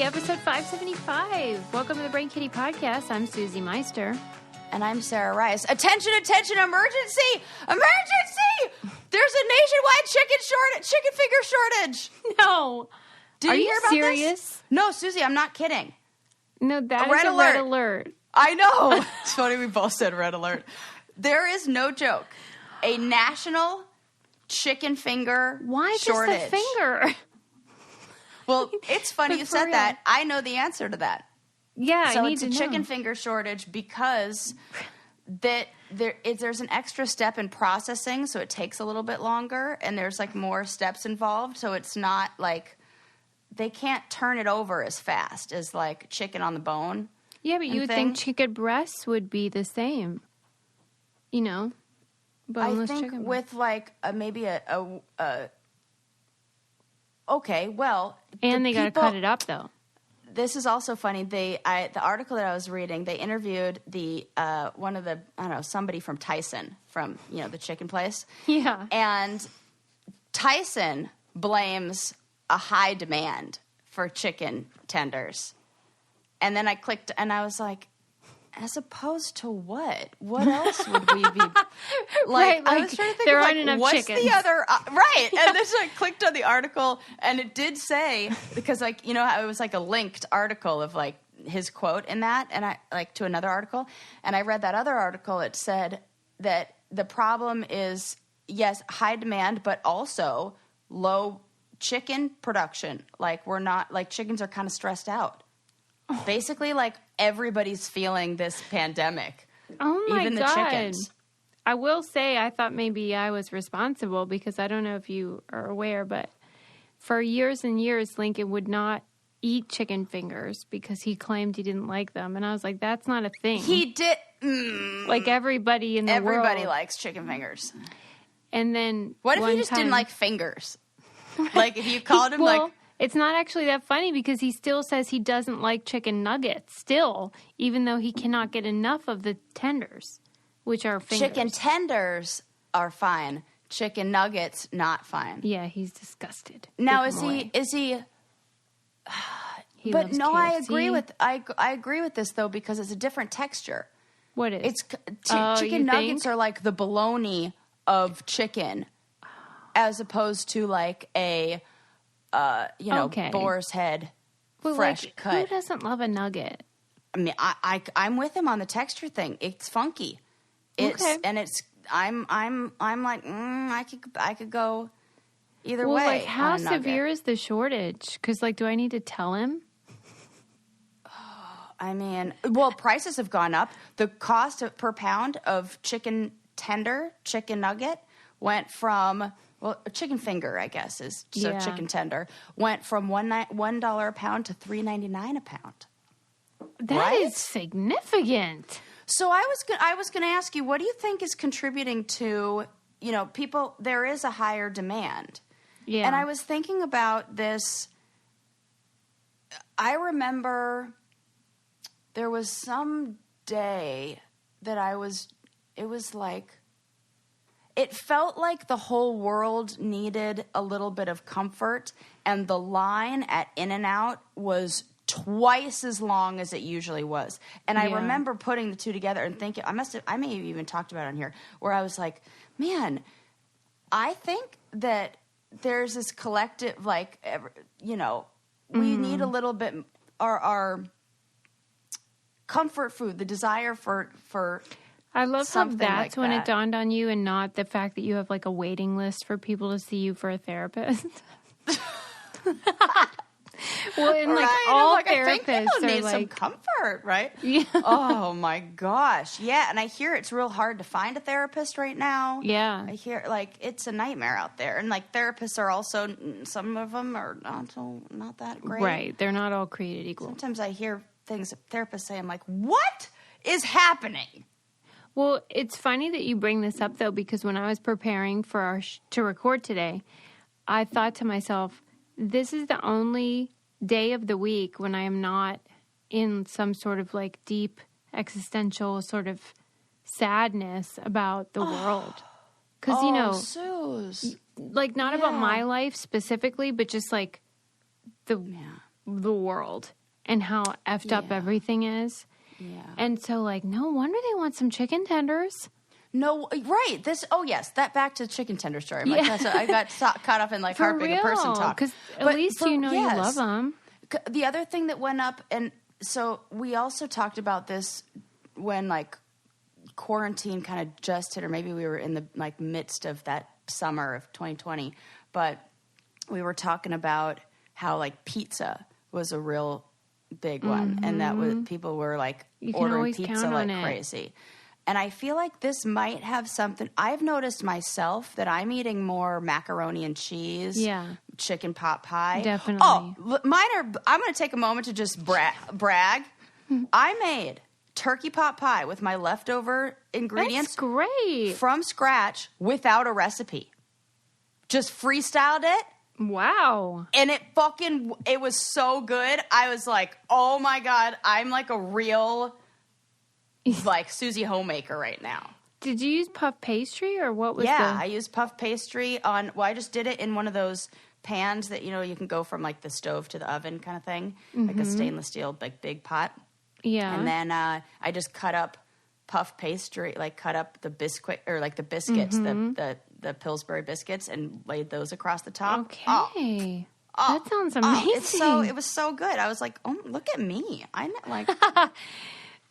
episode 575. Welcome to the Brain Kitty Podcast. I'm Susie Meister. And I'm Sarah Rice. Attention, attention, emergency! Emergency! There's a nationwide chicken finger shortage. No. Did Are you you hear about serious? this? No, Susie, I'm not kidding. No, that is Red a alert. red alert. I know. It's funny we both said red alert. There is no joke. A national chicken finger shortage. Just the finger? Well, it's funny you said real. that. I know the answer to that. Yeah, So I need it's to a know. chicken finger shortage because there's an extra step in processing, so it takes a little bit longer, and there's like more steps involved, so it's not like they can't turn it over as fast as like chicken on the bone. Yeah, but you would think chicken breasts would be the same. You know, boneless I think chicken with like maybe a okay, well, and they got to cut it up though. This is also funny. The article that I was reading, they interviewed somebody from Tyson from the chicken place. Yeah, and Tyson blames a high demand for chicken tenders. And then I clicked and I was like, as opposed to what? What else would we be right? I was trying to think there of aren't enough what's chickens. the other right? And then so I clicked on the article and it did say, because it was like a linked article of like his quote in that, and I like to another article, and I read that other article. It said that the problem is yes, high demand, but also low chicken production. Like chickens are kind of stressed out. Basically, like everybody's feeling this pandemic. Oh my even God. the chickens. I will say I thought maybe I was responsible because I don't know if you are aware, but for years and years, Lincoln would not eat chicken fingers because he claimed he didn't like them. And I was like, that's not a thing. He did. Like everybody in the world. Everybody likes chicken fingers. And then What if he just didn't like fingers? Like if you called him like... It's not actually that funny because he still says he doesn't like chicken nuggets still, even though he cannot get enough of the tenders, which are fingers. Chicken tenders are fine. Chicken nuggets, not fine. Yeah, he's disgusted. Now, is he... He but loves no, KFC. I agree with this, though, because it's a different texture. What is? Chicken nuggets are like the bologna of chicken, as opposed to like a... boar's head, fresh cut. Who doesn't love a nugget? I mean, I'm with him on the texture thing. It's funky. I'm like, I could go either way. Like, how on a nugget. severe is the shortage? Because, like, do I need to tell him? I mean, well, prices have gone up. The cost per pound of chicken nugget went from... Well, a chicken finger, I guess, chicken tender went from $1 a pound to $3.99 a pound. That is significant. So I was going to ask you, what do you think is contributing to people? There is a higher demand, and I was thinking about this. I remember there was some day that it was like. It felt like the whole world needed a little bit of comfort, and the line at In-N-Out was twice as long as it usually was. And I remember putting the two together and thinking, I may have even talked about it on here, where I was like, man, I think that there's this collective, like, we need a little bit, our comfort food, the desire for I love how something that's like when that. it dawned on you and not the fact that you have like a waiting list for people to see you for a therapist. Well, and like all therapists I think people need are some like comfort, right? Yeah. Oh my gosh. Yeah, and I hear it's real hard to find a therapist right now. Yeah. I hear like it's a nightmare out there. And like therapists are also, some of them are not that great. Right. They're not all created equal. Sometimes I hear things that therapists say, I'm like, what is happening? Well, it's funny that you bring this up, though, because when I was preparing for our to record today, I thought to myself, this is the only day of the week when I am not in some sort of like deep existential sort of sadness about the world. Because, Suze. like not about my life specifically, but just like the the world and how effed up everything is. Yeah. And so, like, no wonder they want some chicken tenders. No, right. That back to the chicken tender story. I got caught up in like heart bigger person talk. Because at least you love them. The other thing that went up, and so we also talked about this when like quarantine kind of just hit, or maybe we were in the like midst of that summer of 2020, but we were talking about how like pizza was a real big one, and that was people were like ordering pizza like crazy. And I feel like this might have something. I've noticed myself that I'm eating more macaroni and cheese, chicken pot pie. Definitely. Oh, I'm going to take a moment to just brag. I made turkey pot pie with my leftover ingredients. That's great. From scratch without a recipe. Just freestyled it. Wow. And it was so good. I was like, oh my God, I'm like a real like Susie homemaker right now. Did you use puff pastry or what was I used puff pastry I just did it in one of those pans that, you can go from like the stove to the oven kind of thing, like a stainless steel, like big pot. Yeah. And then I just cut up puff pastry, like cut up the biscuit or like the biscuits, the Pillsbury biscuits, and laid those across the top. Okay. That sounds amazing. It was so good. I was like, oh, look at me. I'm like...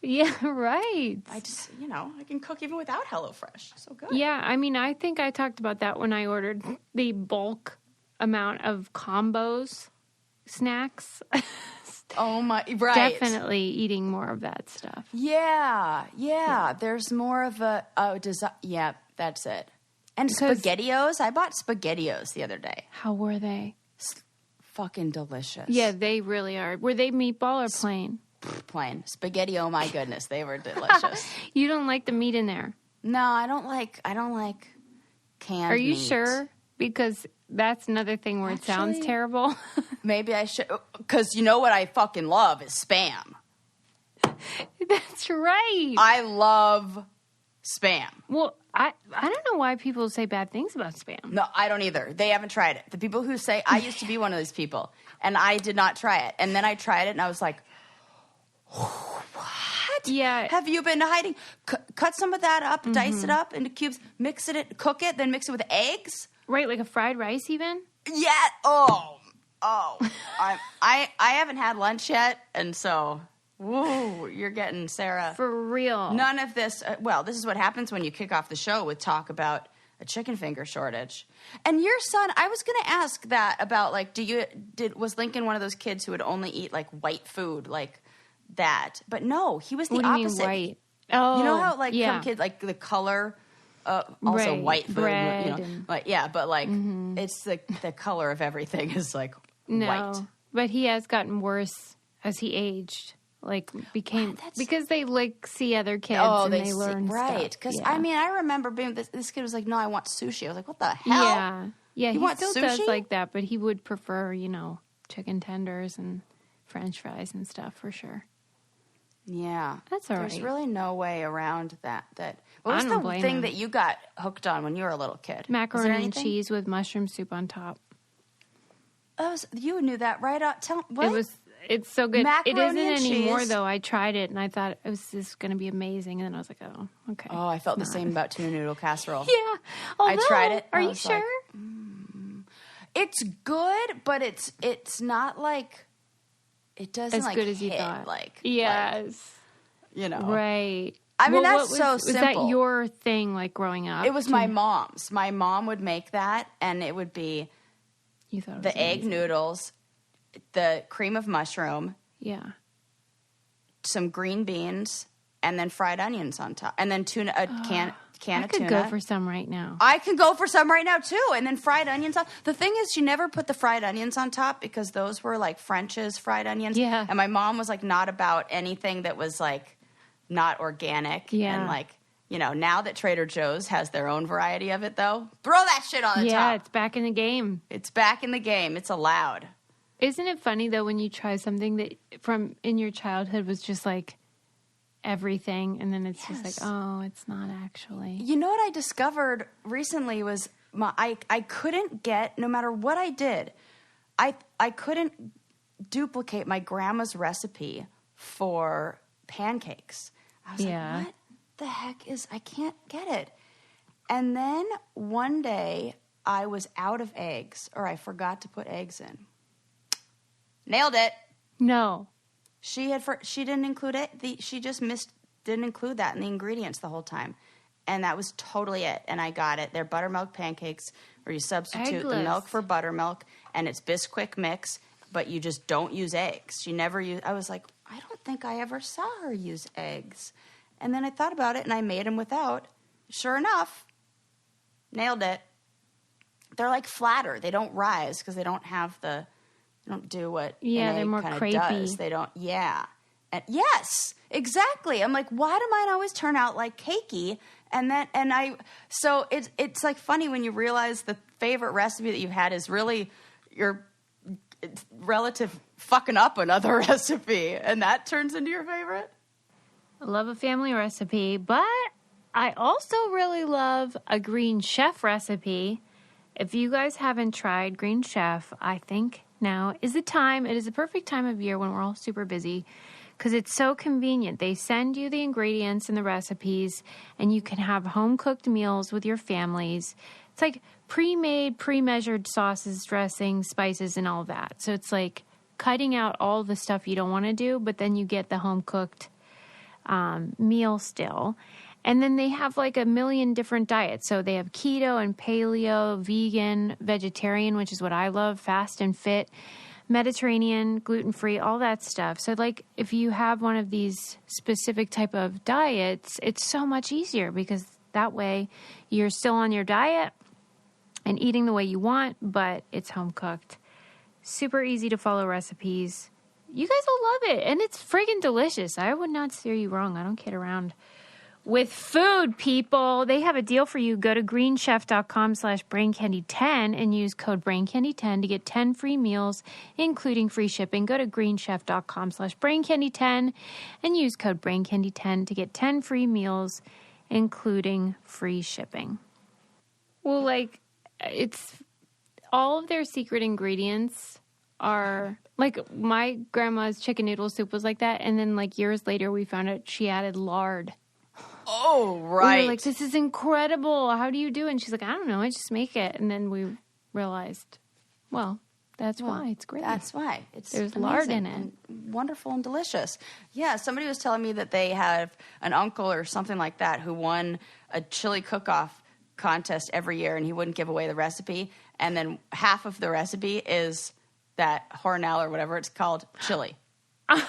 Yeah, right. I just, I can cook even without HelloFresh. So good. Yeah, I mean, I think I talked about that when I ordered the bulk amount of combos snacks. Oh my, right. Definitely eating more of that stuff. Yeah. There's more of a desire. Yeah, that's it. And SpaghettiOs. I bought SpaghettiOs the other day. How were they? Fucking delicious. Yeah, they really are. Were they meatball or plain? Plain. Spaghetti, oh my goodness. They were delicious. You don't like the meat in there? No, I don't like canned Are you meat. sure? Because that's another thing where it sounds terrible. Maybe I should. Because you know what I fucking love is Spam. That's right. I love Spam. Well, I don't know why people say bad things about Spam. No, I don't either. They haven't tried it. The people who say, I used to be one of those people, and I did not try it. And then I tried it, and I was like, what? Yeah. Have you been hiding? Cut some of that up, dice it up into cubes, mix it, cook it, then mix it with eggs. Right, like a fried rice even? Yeah. Oh. I haven't had lunch yet, and so, woo, you're getting Sarah. For real. None of this, this is what happens when you kick off the show with talk about a chicken finger shortage. And your son, I was going to ask that about, like, was Lincoln one of those kids who would only eat, like, white food, like that? But no, he was the opposite. What do you mean white? Oh, you know how, like, some kids, like, the color, also white food, bread like, yeah, but, like, it's the color of everything is, like, white. But he has gotten worse as he aged. Like, because they, like, see other kids and they learn stuff. Right. Because, I mean, I remember being, this kid was like, no, I want sushi. I was like, what the hell? Yeah, he still sushi? does like that, but he would prefer, chicken tenders and French fries and stuff for sure. Yeah. That's all right. There's really no way around that. What was the thing that you got hooked on when you were a little kid? Macaroni and cheese with mushroom soup on top. You knew that right out. What? It's so good. Macaroni it isn't anymore, cheese. though. I tried it, and I thought it was just going to be amazing. And then I was like, oh, okay. Oh, I felt the same about tuna noodle casserole. Yeah. I tried it. Are you sure? Like, it's good, but it's not like, it doesn't as like good as hit, you thought. Like, yes. Right. I mean, that's so was simple. Was that your thing, like, growing up? It was my mom's. My mom would make that, and it would be the egg noodles, the cream of mushroom, some green beans, and then fried onions on top, and then tuna, can of tuna. I could go for some right now. I can go for some right now too, and then fried onions on. The thing is, she never put the fried onions on top because those were like French's fried onions. Yeah, and my mom was like not about anything that was like not organic. Yeah, and like. Now that Trader Joe's has their own variety of it, though, throw that shit on the top. Yeah, it's back in the game. It's back in the game. It's allowed. Isn't it funny, though, when you try something that from in your childhood was just like everything, and then it's just like, oh, it's not actually. You know what I discovered recently was I couldn't get, no matter what I did, I couldn't duplicate my grandma's recipe for pancakes. I was like, what the heck I can't get it. And then one day I was out of eggs, or I forgot to put eggs in. Nailed it. No. She didn't include it. She just didn't include that in the ingredients the whole time. And that was totally it. And I got it. They're buttermilk pancakes where you substitute the milk for buttermilk, and it's Bisquick mix, but you just don't use eggs. She never used. I was like, I don't think I ever saw her use eggs. And then I thought about it, and I made them without. Sure enough, nailed it. They're like flatter. They don't rise because they don't do what an egg more kind of crepey. does. They don't, And yes, exactly. I'm like, why do mine always turn out like cakey? So it's like funny when you realize the favorite recipe that you've had is really your relative fucking up another recipe, and that turns into your favorite. I love a family recipe, but I also really love a Green Chef recipe. If you guys haven't tried Green Chef, I think now is the time. It is the perfect time of year when we're all super busy because it's so convenient. They send you the ingredients and the recipes, and you can have home-cooked meals with your families. It's like pre-made, pre-measured sauces, dressings, spices, and all that. So it's like cutting out all the stuff you don't want to do, but then you get the home-cooked meal still. And then they have like a million different diets. So they have keto and paleo, vegan, vegetarian, which is what I love, fast and fit, Mediterranean, gluten-free, all that stuff. So like if you have one of these specific type of diets, it's so much easier because that way you're still on your diet and eating the way you want, but it's home cooked. Super easy to follow recipes. You guys will love it. And it's friggin' delicious. I would not steer you wrong. I don't kid around with food, people. They have a deal for you. Go to greenchef.com/braincandy10 and use code braincandy10 to get 10 free meals, including free shipping. Go to greenchef.com/braincandy10 and use code braincandy10 to get 10 free meals, including free shipping. Well, like, it's all of their secret ingredients are like my grandma's chicken noodle soup was like that. And then like years later, we found out she added lard. Oh, right. We were like, this is incredible. How do you do it? And she's like, I don't know. I just make it. And then we realized, well, that's why. It's great. That's why. There's lard in it. And wonderful and delicious. Yeah, somebody was telling me that they have an uncle or something like that who won a chili cook-off contest every year, and he wouldn't give away the recipe. And then half of the recipe is that Hornell or whatever it's called chili. And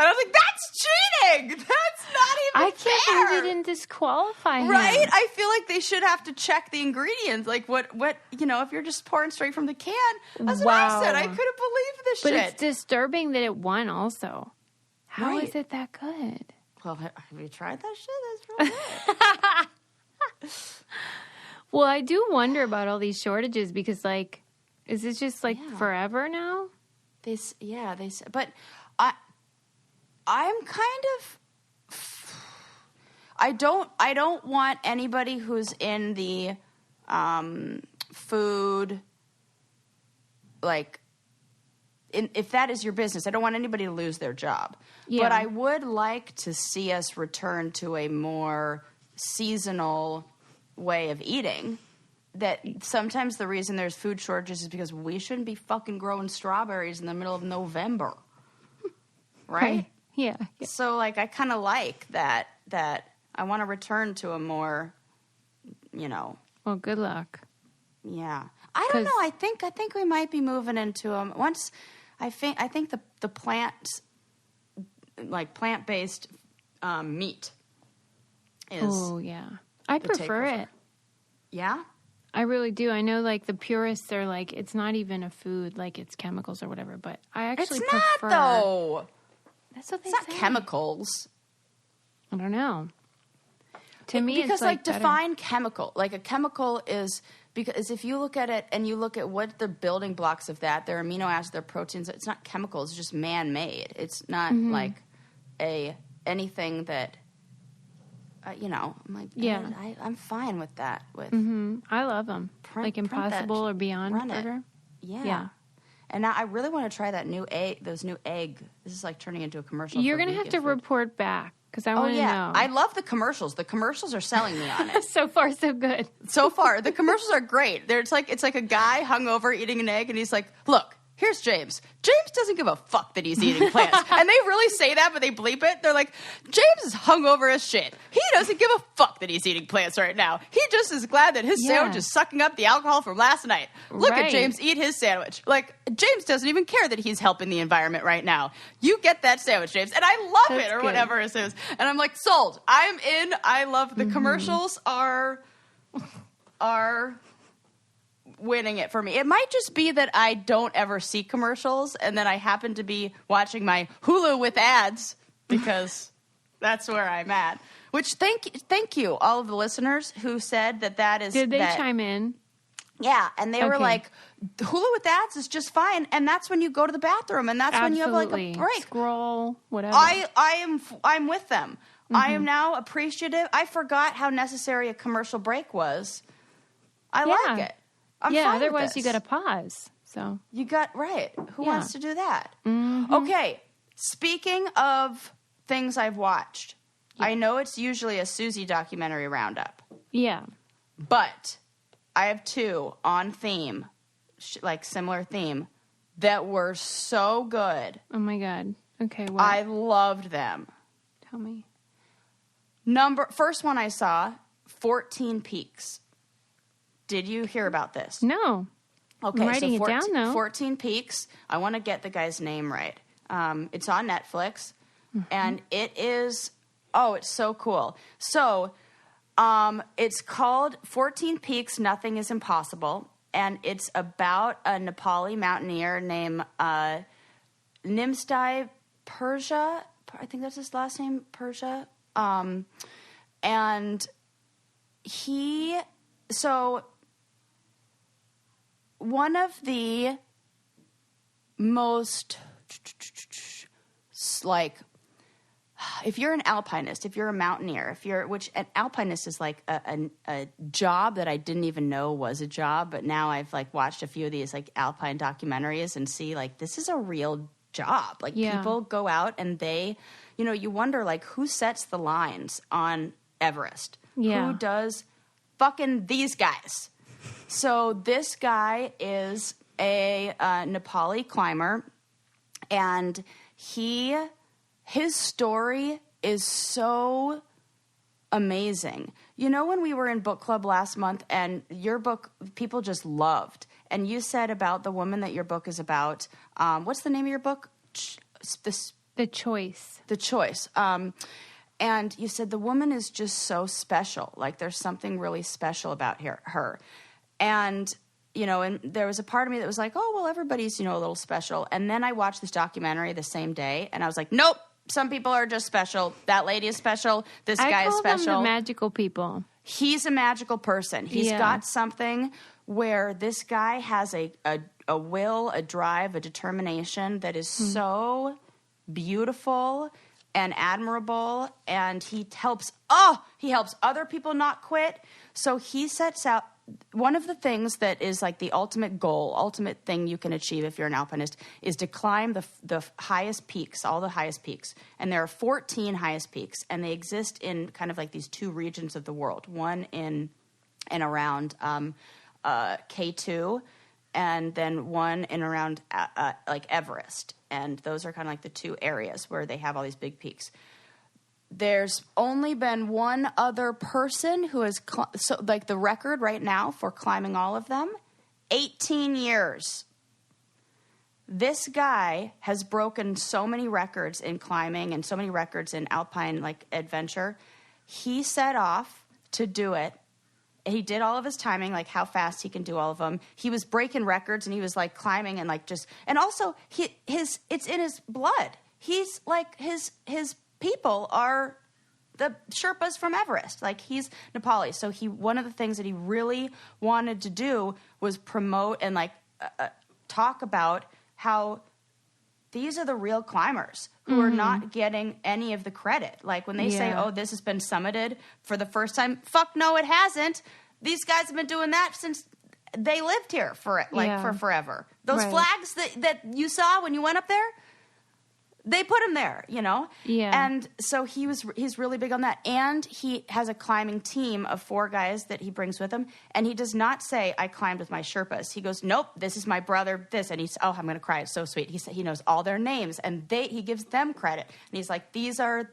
I was like, that's cheating! That's not even I can't believe they didn't disqualify him. Right? I feel like they should have to check the ingredients. Like, what if you're just pouring straight from the can. That's what I said. I couldn't believe this shit. But it's disturbing that it won also. How is it that good? Well, have you tried that shit? That's real good. Well, I do wonder about all these shortages because, like, is it just, like, forever now? But I'm kind of... I don't want anybody who's in the food, like, if that is your business, I don't want anybody to lose their job. Yeah. But I would like to see us return to a more seasonal way of eating. That sometimes the reason there's food shortages is because we shouldn't be fucking growing strawberries in the middle of November. Right? Yeah. So, like, I kind of like that I want to return to a more, Well, good luck. Yeah. I don't know. I think we might be moving into once. I think the plant-based meat is. Oh yeah, I prefer it. Yeah. I really do. I know, like, the purists, they're like, it's not even a food, like, it's chemicals or whatever, but I actually prefer... It's not, though. That's what they say. It's not chemicals. I don't know. To me, because, it's like define chemical. Like, a chemical is... Because if you look at it and you look at what the building blocks of that, their amino acids, their proteins, it's not chemicals, it's just man-made. It's not, like, anything that... I'm like, I'm fine with that. I love them. Like Impossible or Beyond Burger. Yeah. And now I really want to try that new egg. Those new egg. This is like turning into a commercial. You're going to have to report back because I want to know. I love the commercials. The commercials are selling me on it. So far, so good. So far, the commercials are great. It's like a guy hungover eating an egg, and he's like, "Look, here's James. James doesn't give a fuck that he's eating plants." And they really say that, but they bleep it. They're like, "James is hungover as shit. He doesn't give a fuck that he's eating plants right now. He just is glad that his sandwich is sucking up the alcohol from last night. Look at James eat his sandwich. Like, James doesn't even care that he's helping the environment right now. You get that sandwich, James." And I love it, or whatever it is. And I'm like, sold. I'm in. I love the commercials are winning it for me. It might just be that I don't ever see commercials, and then I happen to be watching my Hulu with ads because that's where I'm at. Which thank you all of the listeners who said that is. Did they chime in? Yeah, and they were like, Hulu with ads is just fine, and that's when you go to the bathroom, and that's when you have like a break. Scroll, whatever. I'm with them. I am now appreciative. I forgot how necessary a commercial break was. I like it. I'm fine otherwise with you got to pause. So you got Who wants to do that? Mm-hmm. Okay. Speaking of things I've watched, I know it's usually a Susie documentary roundup. Yeah, but I have two on theme, like similar theme, that were so good. Oh my god. Okay. What? I loved them. Tell me. First one I saw, 14 Peaks. Did you hear about this? No. Okay, I'm writing it down, though. 14 Peaks. I want to get the guy's name right. It's on Netflix, and it is, it's so cool. So it's called 14 Peaks, Nothing is Impossible, and it's about a Nepali mountaineer named Nimstai Persia. I think that's his last name, Persia. And one of the most, like, if you're an alpinist, if you're a mountaineer, which an alpinist is like a job that I didn't even know was a job, but now I've like watched a few of these like alpine documentaries and see like this is a real job. Like people go out and they, you wonder like who sets the lines on Everest? Yeah. Who does fucking these guys? So this guy is a Nepali climber, and his story is so amazing. When we were in book club last month, and your book people just loved, and you said about the woman that your book is about. What's the name of your book? The Choice. The Choice. And you said the woman is just so special. Like there's something really special about her. And, and there was a part of me that was like, oh, well, everybody's, a little special. And then I watched this documentary the same day, and I was like, nope, some people are just special. That lady is special. This guy is special. I call them the magical people. He's a magical person. He's got something where this guy has a will, a drive, a determination that is so beautiful and admirable, and he helps other people not quit. So he sets out, one of the things that is like the ultimate goal, ultimate thing you can achieve if you're an alpinist is to climb the highest peaks, all the highest peaks. And there are 14 highest peaks, and they exist in kind of like these two regions of the world, one in and around K2, and then one in around like Everest. And those are kind of like the two areas where they have all these big peaks. There's only been one other person who has, like the record right now for climbing all of them, 18 years. This guy has broken so many records in climbing and so many records in alpine like adventure. He set off to do it. He did all of his timing, like how fast he can do all of them. He was breaking records, and he was like climbing and like just, and also it's in his blood. He's like his people are the Sherpas from Everest. Like he's Nepali. So one of the things that he really wanted to do was promote and like talk about how these are the real climbers who are not getting any of the credit. Like when they say, oh, this has been summited for the first time. Fuck no, it hasn't. These guys have been doing that since they lived here for forever. Those flags that you saw when you went up there, they put him there, you know? Yeah. And so he's really big on that. And he has a climbing team of 4 guys that he brings with him. And he does not say, I climbed with my Sherpas. He goes, nope, this is my brother, this. And he's, I'm going to cry. It's so sweet. He knows all their names. And he gives them credit. And he's like, these are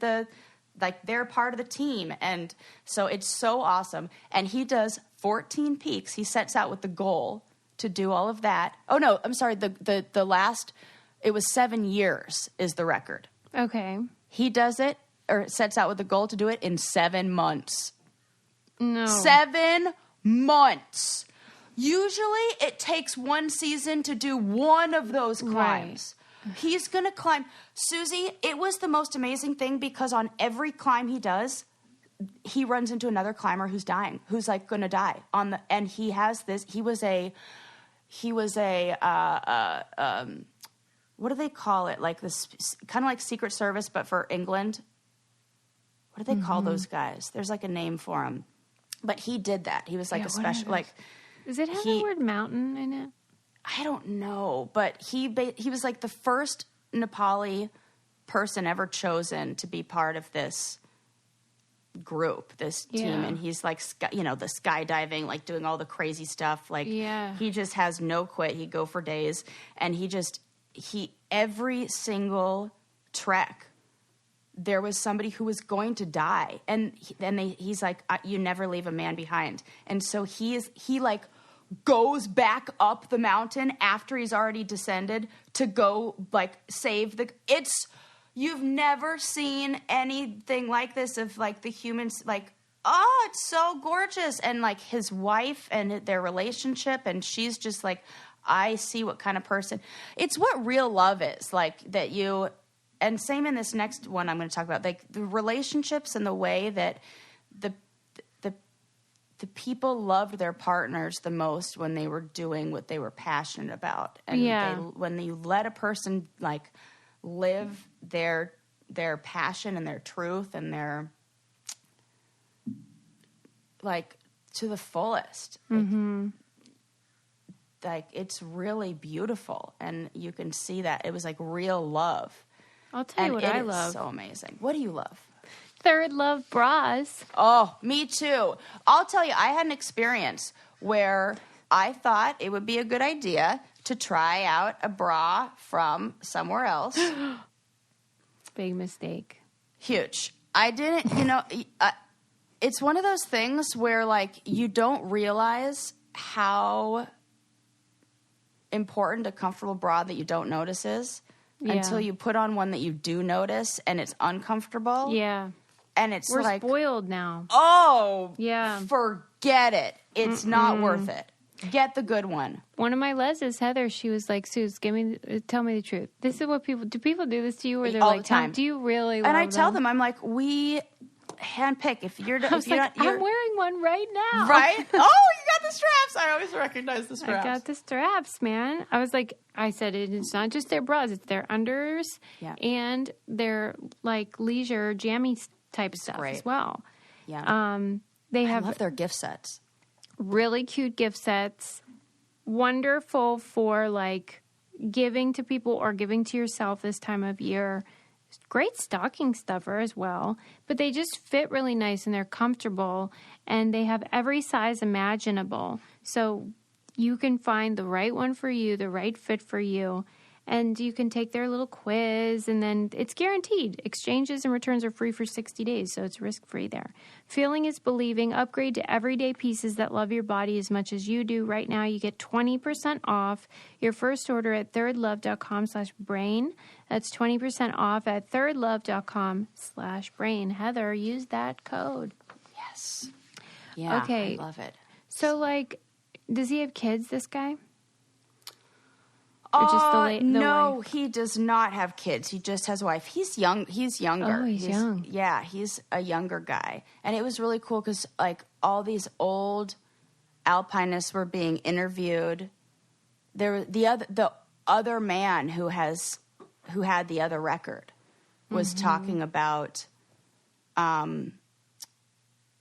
they're part of the team. And so it's so awesome. And he does 14 peaks. He sets out with the goal to do all of that. Oh, no, I'm sorry. The last... It was 7 years is the record. Okay. He does it, or sets out with the goal to do it in 7 months. No. 7 months. Usually it takes 1 season to do one of those climbs. Right. He's going to climb. Susie, it was the most amazing thing because on every climb he does, he runs into another climber who's dying, who's like going to die. And he has this, he was a what do they call it? Like this, kind of like Secret Service, but for England. What do they call those guys? There's like a name for them. But he did that. He was like a special, like. Does it have the word mountain in it? I don't know, but he was like the first Nepali person ever chosen to be part of this group, this team, and he's like, the skydiving, like doing all the crazy stuff. Like, he just has no quit. He'd go for days, and every single trek, there was somebody who was going to die, and he's like, you never leave a man behind. And so he like goes back up the mountain after he's already descended to go like save you've never seen anything like this of like the humans, like, oh, it's so gorgeous. And like his wife and their relationship, and she's just like, I see what kind of person. It's what real love is, like that you, and same in this next one I'm going to talk about, like the relationships and the way that the people loved their partners the most when they were doing what they were passionate about. And when you let a person like live their passion and their truth and their like to the fullest. Like it's really beautiful, and you can see that it was like real love. I'll tell you what I love. So amazing. What do you love? Third Love bras. Oh, me too. I'll tell you, I had an experience where I thought it would be a good idea to try out a bra from somewhere else. Big mistake. Huge. I didn't, it's one of those things where like you don't realize how important a comfortable bra that you don't notice is until you put on one that you do notice and it's uncomfortable. Yeah. And it's We're like, spoiled now. Oh, yeah. Forget it. It's not worth it. Get the good one. One of my leses, Heather, she was like, Suze, tell me the truth. This is what do people do this to you where they're all like, the time. Do you really love And I tell them? I'm like, we handpick. If you're I'm wearing one right now. Right? Oh, you got the straps. I always recognize the straps. I got the straps, man. I said it's not just their bras, it's their unders and their like leisure jammy type stuff as well. Yeah. I love their gift sets. Really cute gift sets. Wonderful for like giving to people or giving to yourself this time of year. Great stocking stuffer as well, but they just fit really nice and they're comfortable and they have every size imaginable. So you can find the right one for you, the right fit for you, and you can take their little quiz and then it's guaranteed. Exchanges and returns are free for 60 days, so it's risk-free there. Feeling is believing. Upgrade to everyday pieces that love your body as much as you do. Right now, you get 20% off your first order at thirdlove.com/brain. That's 20% off at thirdlove.com/brain. Heather, use that code. Yes. Yeah, okay. I love it. So, like, does he have kids, this guy? Or just no, wife? He does not have kids. He just has a wife. He's young. He's younger. Oh, he's young. Yeah, he's a younger guy. And it was really cool because, like, all these old alpinists were being interviewed. There, the other man who had the other record was talking about,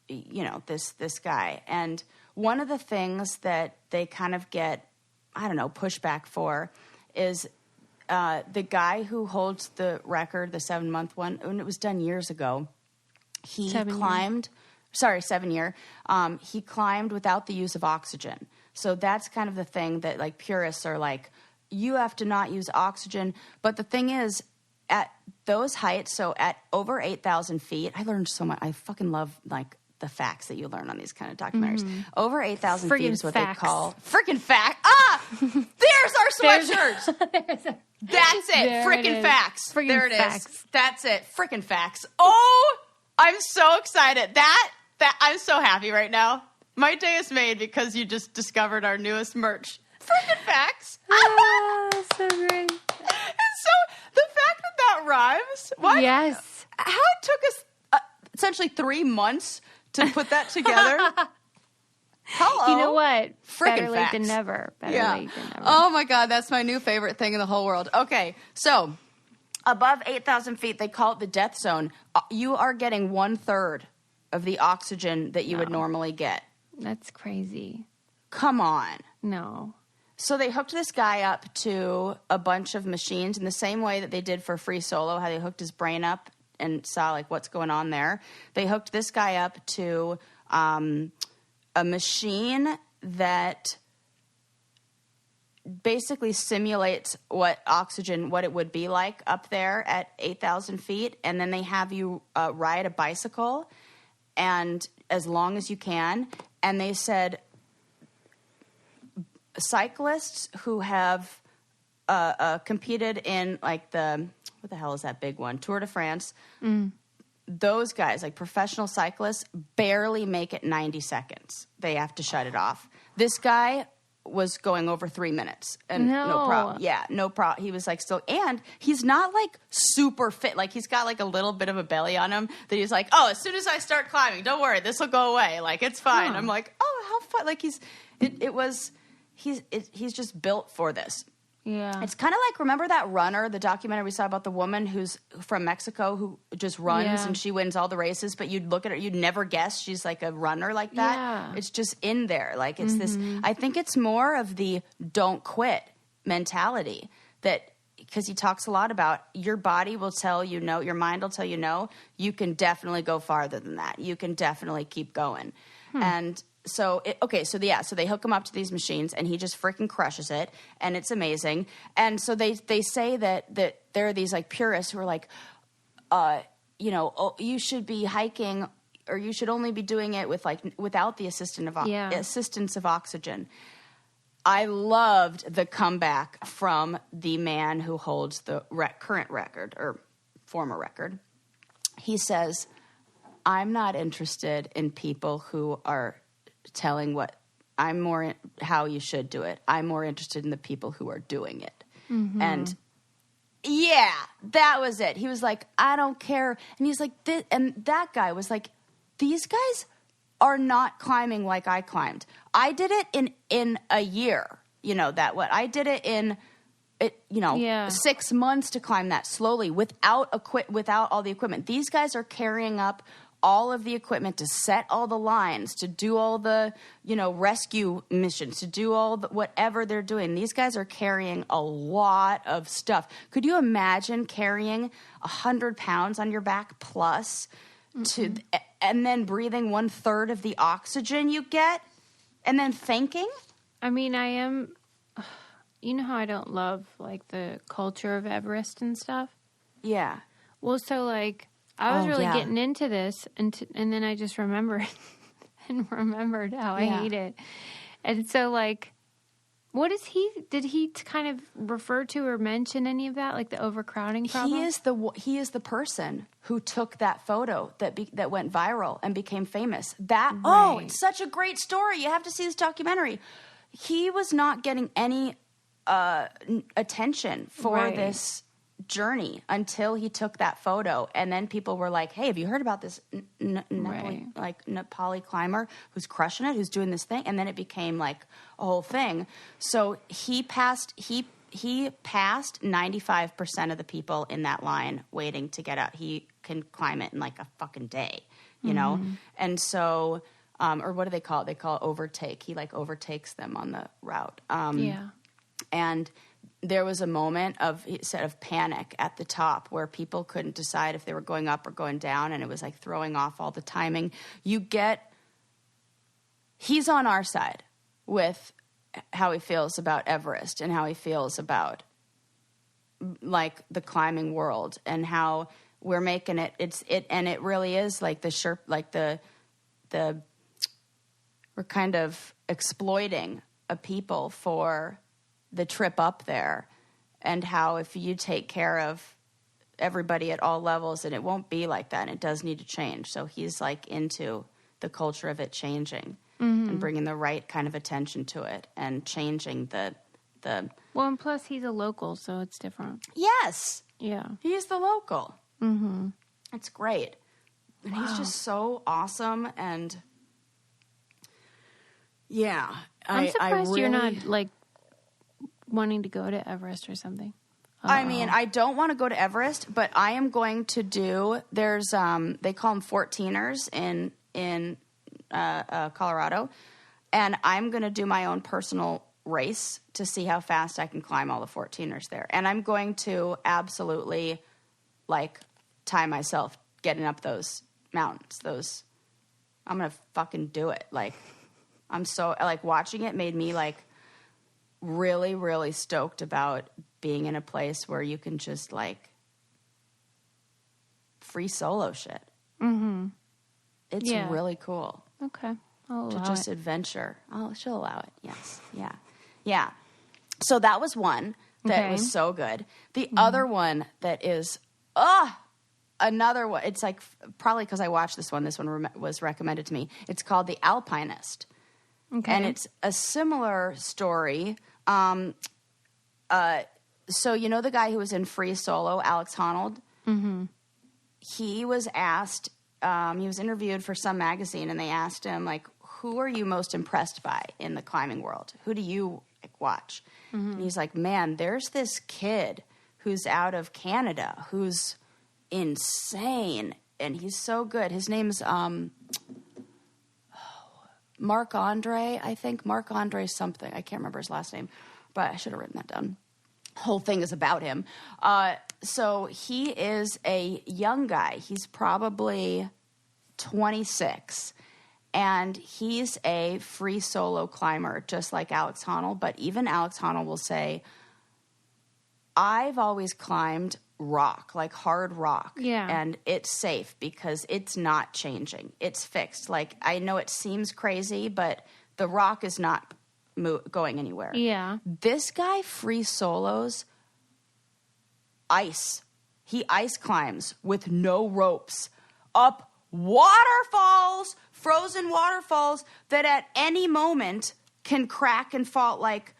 this guy. And one of the things that they kind of get, I don't know, pushback for is the guy who holds the record, the 7-month one, and it was done years ago. He climbed, 7 year. He climbed without the use of oxygen. So that's kind of the thing that like purists are like, you have to not use oxygen. But the thing is, at those heights, so at over 8,000 feet, I learned so much. I fucking love like the facts that you learn on these kind of documentaries. Over 8,000 feet is what they call freaking fact. There's our sweatshirts. That's it. Freaking facts. There it is. That's it. Freaking facts. Oh, I'm so excited. That I'm so happy right now. My day is made because you just discovered our newest merch. Freaking facts. Oh, so great. And so the fact that rhymes. What? Yes. How it took us essentially 3 months to put that together. Hello. You know what? Freaking Better late facts. than never. Better late than never. Oh my God, that's my new favorite thing in the whole world. Okay, so above 8,000 feet, they call it the death zone. You are getting 1/3 of the oxygen that you would normally get. That's crazy. Come on. No. So they hooked this guy up to a bunch of machines in the same way that they did for Free Solo, how they hooked his brain up and saw like what's going on there. They hooked this guy up to a machine that basically simulates what it would be like up there at 8,000 feet. And then they have you ride a bicycle and as long as you can. And they said cyclists who have competed in like what the hell is that big one? Tour de France. Those guys, like professional cyclists, barely make it 90 seconds. They have to shut it off. This guy was going over 3 minutes and no problem. Yeah, no problem. He was like still, and he's not like super fit. Like he's got like a little bit of a belly on him that he's like, oh, as soon as I start climbing, don't worry, this will go away. Like it's fine. I'm like, oh, how fun. Like he's just built for this. Yeah. It's kind of like, remember that runner, the documentary we saw about the woman who's from Mexico who just runs and she wins all the races, but you'd look at her, you'd never guess she's like a runner like that. Yeah. It's just in there. Like it's this, I think it's more of the don't quit mentality that, because he talks a lot about your body will tell you no, your mind will tell you no, you can definitely go farther than that. You can definitely keep going. And so they hook him up to these machines, and he just freaking crushes it, and it's amazing. And so they say that there are these like purists who are like, you should be hiking, or you should only be doing it with like without the assistance of oxygen. I loved the comeback from the man who holds the current record or former record. He says, "I'm not interested in people who are telling how you should do it. I'm more interested in the people who are doing it." And yeah, that was it. He was like, I don't care. And he's like, and that guy was like, these guys are not climbing like I climbed. I did it in a year. I did it in 6 months to climb that slowly without all the equipment. These guys are carrying up all of the equipment to set all the lines, to do all the, rescue missions, to do all the whatever they're doing. These guys are carrying a lot of stuff. Could you imagine carrying 100 pounds on your back plus and then breathing 1/3 of the oxygen you get and then thinking? I mean, I am, you know how I don't love like the culture of Everest and stuff? Yeah. Well, so like, I was really getting into this, and then I just remembered how I hate it. And so, like, did he kind of refer to or mention any of that, like the overcrowding problem? He is the person who took that photo that went viral and became famous. It's such a great story. You have to see this documentary. He was not getting any attention for this journey until he took that photo, and then people were like, hey, have you heard about this Nepali climber who's crushing it, who's doing this thing? And then it became like a whole thing. So he passed 95% of the people in that line waiting to get out. He can climb it in like a fucking day, you know? And so or what do they call it? They call it overtake. He like overtakes them on the route. And there was a moment of panic at the top where people couldn't decide if they were going up or going down, and it was like throwing off all the timing. He's on our side with how he feels about Everest and how he feels about like the climbing world and how we're making it. And it really is like we're kind of exploiting a people for the trip up there, and how if you take care of everybody at all levels, and it won't be like that, and it does need to change. So he's like into the culture of it changing and bringing the right kind of attention to it and changing the well, and plus he's a local, so it's different. Yes. Yeah. He's the local. Mm-hmm. It's great. And he's just so awesome. And yeah. I'm surprised you're not like wanting to go to Everest or something. I mean, I don't want to go to Everest, but I am going to do, there's, they call them 14ers in Colorado. And I'm going to do my own personal race to see how fast I can climb all the 14ers there. And I'm going to absolutely like tie myself getting up those mountains. I'm going to fucking do it. Like, I'm so, like, watching it made me like really, really stoked about being in a place where you can just like free solo shit. Mm-hmm. It's really cool. Okay. I'll allow to just it. Adventure. Oh, she'll allow it. Yes. Yeah. Yeah. So that was one that was so good. The other one that is, another one. It's like, probably because I watched this one. This one was recommended to me. It's called The Alpinist. Okay. And it's a similar story. So you know the guy who was in Free Solo, Alex Honnold? Mm-hmm. He was asked, he was interviewed for some magazine, and they asked him, like, who are you most impressed by in the climbing world? Who do you like, watch? Mm-hmm. And he's like, man, there's this kid who's out of Canada who's insane, and he's so good. His name's Marc-Andre, I think. Marc-Andre something. I can't remember his last name, but I should have written that down. Whole thing is about him. So he is a young guy. He's probably 26, and he's a free solo climber, just like Alex Honnold. But even Alex Honnold will say, I've always climbed rock, like hard rock. Yeah. And it's safe because it's not changing. It's fixed. Like, I know it seems crazy, but the rock is not going anywhere. Yeah. This guy free solos ice. He ice climbs with no ropes up waterfalls, frozen waterfalls that at any moment can crack and fall. Like,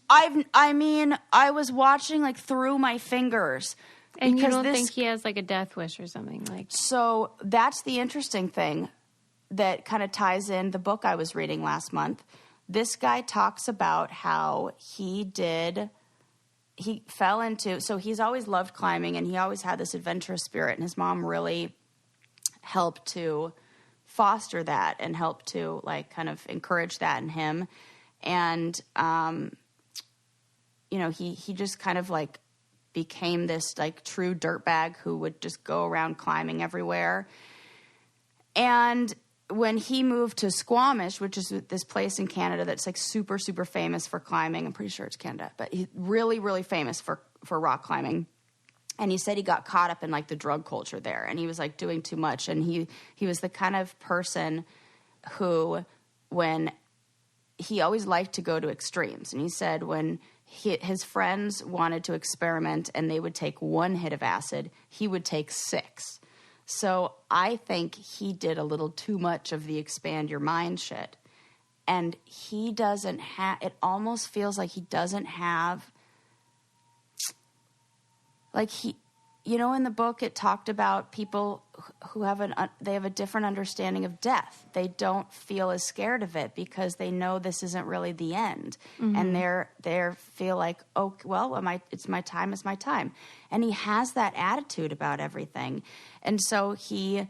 I was watching like through my fingers. And you don't think he has like a death wish or something like? So that's the interesting thing that kind of ties in the book I was reading last month. This guy talks about how he fell into, so he's always loved climbing, and he always had this adventurous spirit, and his mom really helped to foster that and helped to like kind of encourage that in him. And, you know, he just kind of like became this like true dirtbag who would just go around climbing everywhere. And when he moved to Squamish, which is this place in Canada that's like super, super famous for climbing. I'm pretty sure it's Canada, but he's really, really famous for rock climbing. And he said he got caught up in like the drug culture there, and he was like doing too much. And he was the kind of person who, when he always liked to go to extremes. And he said when his friends wanted to experiment and they would take one hit of acid, he would take 6. So I think he did a little too much of the expand your mind shit. And he doesn't have, it almost feels like he doesn't have, like he, you know, in the book it talked about people who have they have a different understanding of death. They don't feel as scared of it because they know this isn't really the end. Mm-hmm. And they feel like, oh, well, it's my time. And he has that attitude about everything. And so he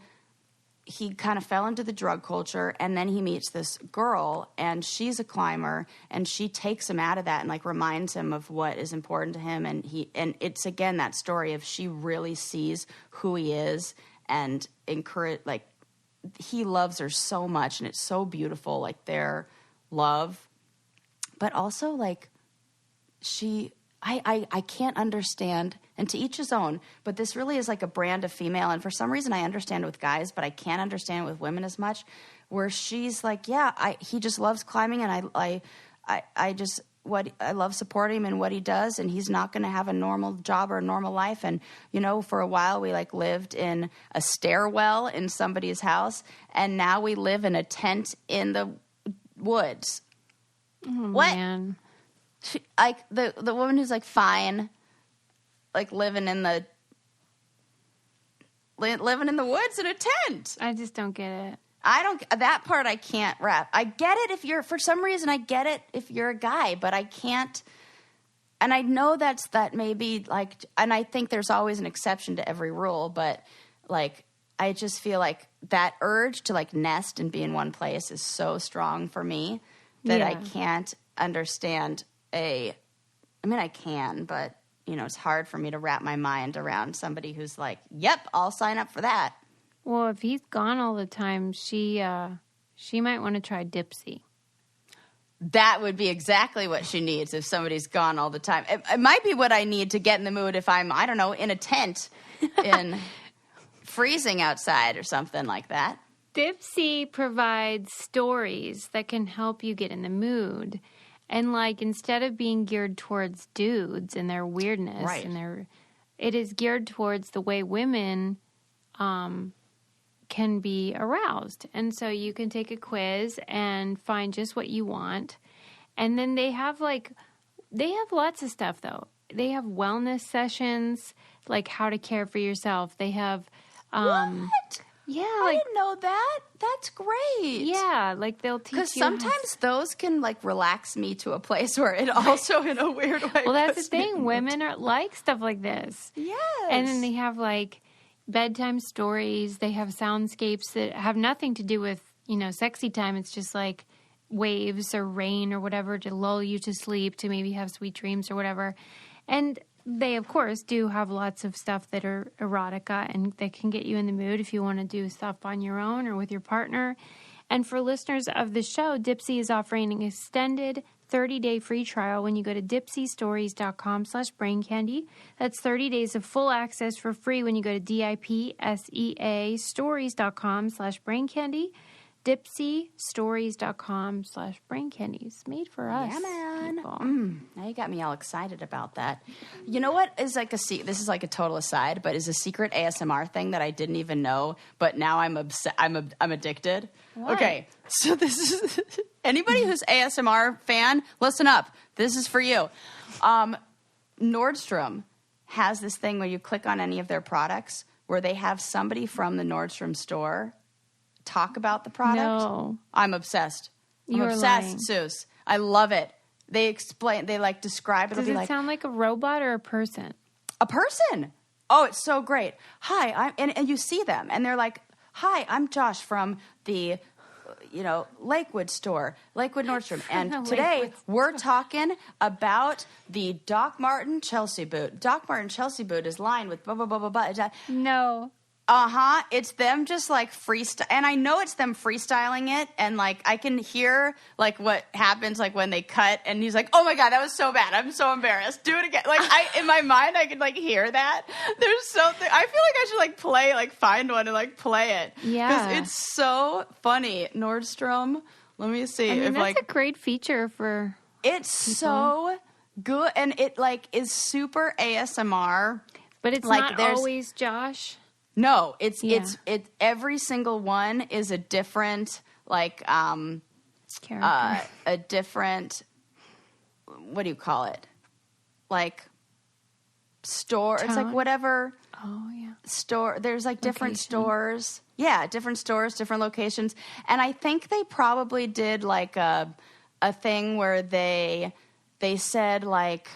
he kind of fell into the drug culture, and then he meets this girl, and she's a climber, and she takes him out of that and like reminds him of what is important to him. And it's again that story of she really sees who he is and encourage, like he loves her so much, and it's so beautiful, like their love, but also like I can't understand, and to each his own, but this really is like a brand of female. And for some reason I understand it with guys, but I can't understand it with women as much, where she's like, yeah, he just loves climbing, and I love supporting him in what he does, and he's not going to have a normal job or a normal life. And, you know, for a while we like lived in a stairwell in somebody's house, and now we live in a tent in the woods. Oh, what? Man. She, like the woman who's like fine, like living in the woods in a tent. I just don't get it. That part I can't wrap. I get it for some reason I get it if you're a guy, but I can't. And I know that may be like, and I think there's always an exception to every rule, but like I just feel like that urge to like nest and be in one place is so strong for me that I can't understand I mean, I can, but, you know, it's hard for me to wrap my mind around somebody who's like, yep, I'll sign up for that. Well, if he's gone all the time, she might want to try Dipsy. That would be exactly what she needs if somebody's gone all the time. It might be what I need to get in the mood if I'm, I don't know, in a tent in freezing outside or something like that. Dipsy provides stories that can help you get in the mood. And, like, instead of being geared towards dudes and their weirdness, right. and it is geared towards the way women can be aroused. And so you can take a quiz and find just what you want. And then they have lots of stuff, though. They have wellness sessions, like how to care for yourself. They have... what? Yeah, I didn't know that. That's great. Yeah, like they'll teach you. Because sometimes those can like relax me to a place where it also, in a weird way. Well, that's the thing. Women like stuff like this. Yes. And then they have like bedtime stories. They have soundscapes that have nothing to do with, you know, sexy time. It's just like waves or rain or whatever to lull you to sleep, to maybe have sweet dreams or whatever. And they, of course, do have lots of stuff that are erotica and that can get you in the mood if you want to do stuff on your own or with your partner. And for listeners of the show, Dipsy is offering an extended 30-day free trial when you go to dipsystories.com/braincandy. That's 30 days of full access for free when you go to DIPSEA stories.com/braincandy. dipsystories.com/braincandies. Made for us. Yeah, man. Now you got me all excited about that. You know what is like this is like a total aside, but is a secret ASMR thing that I didn't even know, but now I'm addicted. What? Okay, so this is anybody who's ASMR fan, listen up. This is for you. Nordstrom has this thing where you click on any of their products where they have somebody from the Nordstrom store talk about the product. No. I'm obsessed. You're obsessed, lying. Suze. I love it. They like describe it. Does it sound like a robot or a person? A person. Oh, it's so great. Hi, and you see them, and they're like, hi, I'm Josh from the, Lakewood store, Lakewood Nordstrom. And today we're talking about the Doc Marten Chelsea boot. Doc Marten Chelsea boot is lined with blah, blah, blah, blah, blah. No. Uh-huh. It's them just like freestyle. And I know it's them freestyling it. And like, I can hear like what happens like when they cut. And he's like, oh my God, that was so bad. I'm so embarrassed. Do it again. Like in my mind, I could like hear that. There's something, I feel like I should find one and like play it. Yeah. Because it's so funny. Nordstrom. Let me see. I mean, that's a great feature for It's people. So good. And it like is super ASMR. But it's like, not always Josh. No, it's every single one is a different character. A different, what do you call it? Like store. Tone? It's like whatever. Oh yeah. Store. There's like different stores. Yeah, different stores, different locations. And I think they probably did like a thing where they said like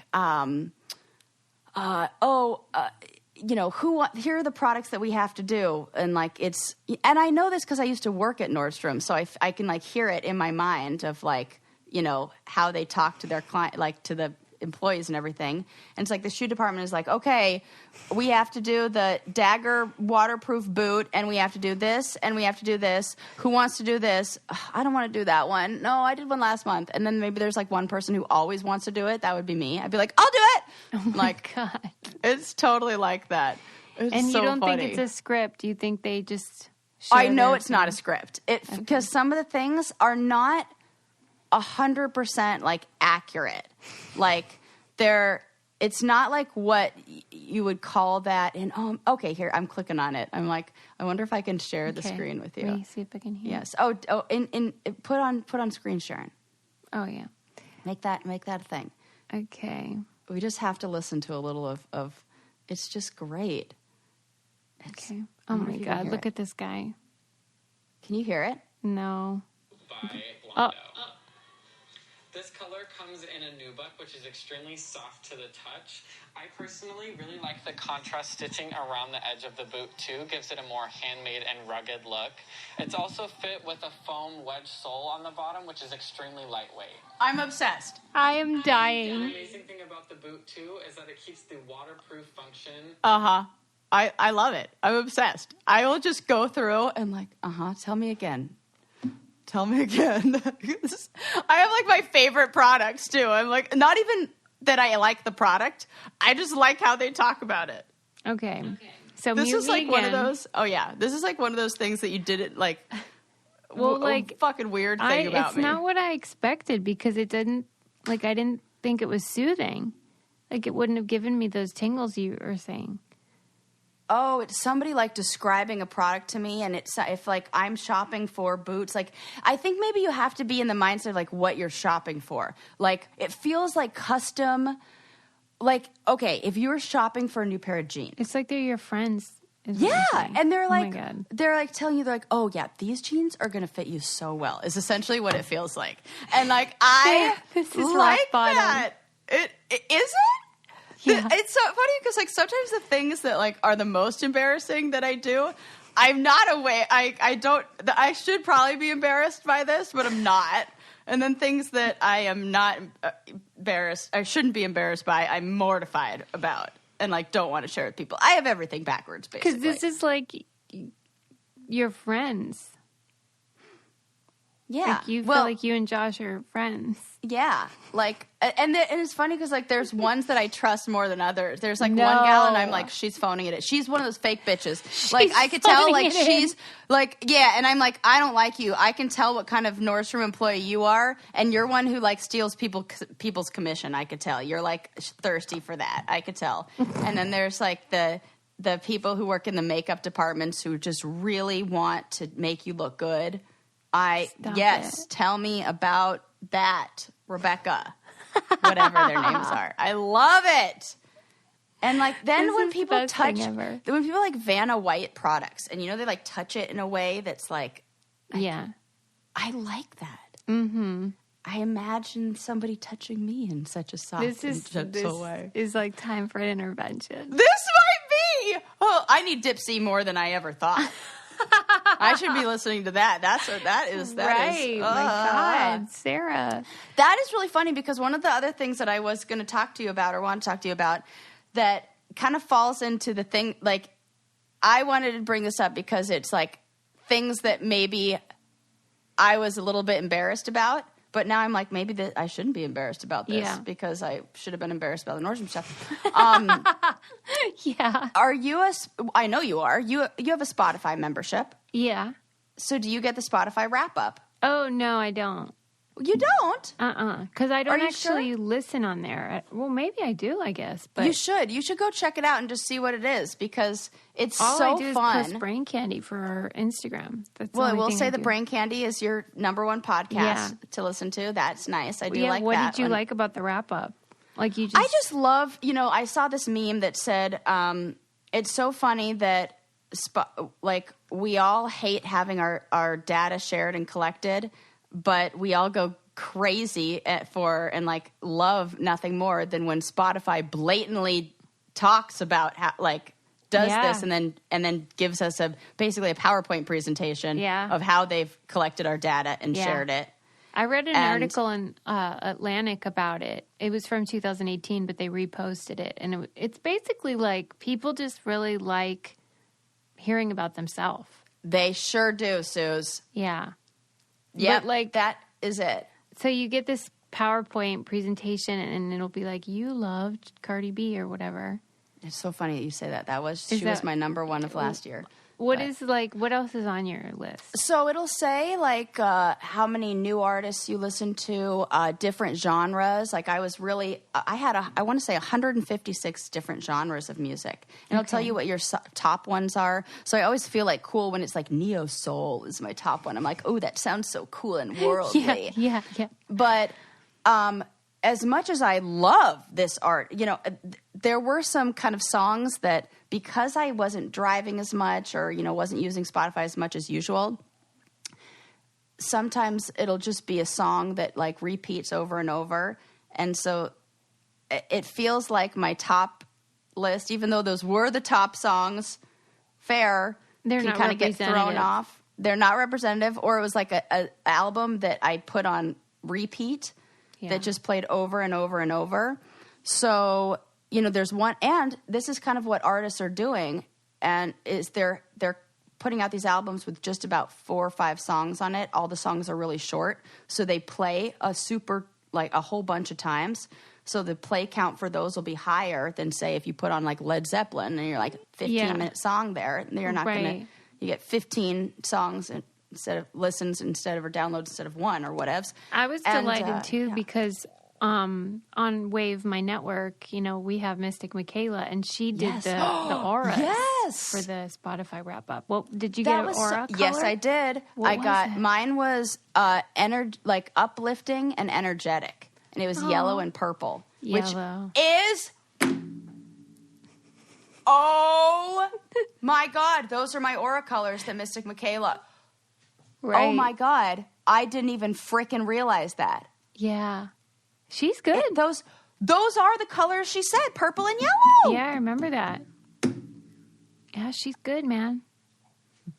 here are the products that we have to do. And like, and I know this because I used to work at Nordstrom. So I can like hear it in my mind of like, how they talk to their client, like to the employees and everything. And it's like the shoe department is like, okay, we have to do the Dagger waterproof boot, and we have to do this, and we have to do this. Who wants to do this? Ugh, I don't want to do that one. No, I did one last month. And then maybe there's like one person who always wants to do it. That would be me. I'd be like, I'll do it. Oh my God. It's totally like that. It's and so you don't funny. think it's a script? You think they just I know it's not a script. Because some of the things are not 100% like accurate. Like it's not like what you would call that. And okay, here I'm clicking on it. I'm like, I wonder if I can share the screen with you. Let me see if I can hear. Yes. Oh, put on screen sharing. Oh yeah. Make that a thing. Okay. We just have to listen to a little of it's just great. Okay. Oh my God, look at this guy. Can you hear it? No. By Blondo. This color comes in a nubuck, which is extremely soft to the touch. I personally really like the contrast stitching around the edge of the boot too. Gives it a more handmade and rugged look. It's also fit with a foam wedge sole on the bottom, which is extremely lightweight. I'm obsessed. I am dying. The amazing thing about the boot too is that it keeps the waterproof function. I love it. I'm obsessed. I will just go through and like, tell me again. Tell me again. I have like my favorite products too. I'm like, not even that I like the product. I just like how they talk about it. Okay. So this is like one of those. Oh yeah, this is like one of those things that you didn't like. Well, like fucking weird thing about it's me. It's not what I expected because it didn't. Like I didn't think it was soothing. Like it wouldn't have given me those tingles you were saying. Oh, it's somebody like describing a product to me, and it's if like I'm shopping for boots, like I think maybe you have to be in the mindset of like what you're shopping for. Like it feels like custom. Like okay, if you were shopping for a new pair of jeans, it's like they're your friends. Yeah, and they're like, oh my God. They're like telling you, they're like, oh yeah, these jeans are gonna fit you so well. Is essentially what it feels like, and like this is like bottom. that. It is it. Yeah. It's so funny because like sometimes the things that like are the most embarrassing that I do, I'm not aware. I should probably be embarrassed by this, but I'm not. And then things that I am not embarrassed, I shouldn't be embarrassed by, I'm mortified about and like don't want to share with people. I have everything backwards, basically. Because this is like your friends. Yeah. Like you feel like you and Josh are friends. Yeah. Like, and it's funny because, like, there's ones that I trust more than others. There's, like, one gal, and I'm like, she's phoning it. She's one of those fake bitches. Like, I could tell, like, she's, like, yeah, and I'm like, I don't like you. I can tell what kind of Nordstrom employee you are, and you're one who, like, steals people's commission, I could tell. You're, like, thirsty for that. I could tell. And then there's, like, the people who work in the makeup departments who just really want to make you look good. Tell me about that, Rebecca, whatever their names are. I love it. And like then when people when people like Vanna White products, and they like touch it in a way that's like, I like that. Mm-hmm. I imagine somebody touching me in such a soft and gentle way. Is like time for an intervention. This might be. Oh, I need Dip C more than I ever thought. I should be listening to that. That is. Right. My God, Sarah. That is really funny because one of the other things that I was going to talk to you about or want to talk to you about that kind of falls into the thing, like I wanted to bring this up because it's like things that maybe I was a little bit embarrassed about. But now I'm like, maybe I shouldn't be embarrassed about this because I should have been embarrassed about the Nordstrom stuff. Yeah. Are you I know you are. You have a Spotify membership. Yeah. So do you get the Spotify wrap up? Oh, no, I don't. You don't? Because I don't actually listen on there. Well, maybe I do, I guess. But you should. You should go check it out and just see what it is because it's so fun. All I do is post Brain Candy for our Instagram. That's well, I will say the Brain Candy is your number one podcast to listen to. That's nice. I do like that. What did you like about the wrap up? Like you just... I just love, I saw this meme that said, it's so funny that like we all hate having our data shared and collected, but we all go crazy and like love nothing more than when Spotify blatantly talks about how like does this and then gives us basically a PowerPoint presentation of how they've collected our data and shared it. I read an article in Atlantic about it. It was from 2018, but they reposted it. And it's basically like people just really like hearing about themselves. They sure do, Suze. Yeah. Yeah, like that is it. So you get this PowerPoint presentation and it'll be like, you loved Cardi B or whatever. It's so funny that you say that. She was my number one of last year. What else is on your list? So it'll say like how many new artists you listen to, different genres. Like I want to say 156 different genres of music. And it'll tell you what your top ones are. So I always feel like cool when it's like neo soul is my top one. I'm like, oh, that sounds so cool and worldly. Yeah. But as much as I love this art, there were some kind of songs that, because I wasn't driving as much or, wasn't using Spotify as much as usual, sometimes it'll just be a song that like repeats over and over. And so it feels like my top list, even though those were the top songs, they're not kind of get thrown off. They're not representative, or it was like a album that I put on repeat that just played over and over and over. So, there's one, and this is kind of what artists are doing, and is they're putting out these albums with just about 4 or 5 songs on it. All the songs are really short, so they play a whole bunch of times. So the play count for those will be higher than, say, if you put on like Led Zeppelin and you're like 15-minute song there, and you're not going to, you get 15 songs instead of listens or downloads instead of one or whatevs. I was delighted too because on Wave, my network, we have Mystic Michaela, and she did the auras for the Spotify wrap up. Well, did you get an aura color? Yes, I did. Mine was uplifting and energetic, and it was yellow and purple. Yellow. Which is, oh my God, those are my aura colors that Mystic Michaela. Right. Oh my God, I didn't even frickin' realize that. Yeah. She's good. Those are the colors she said, purple and yellow. Yeah, I remember that. Yeah, she's good, man.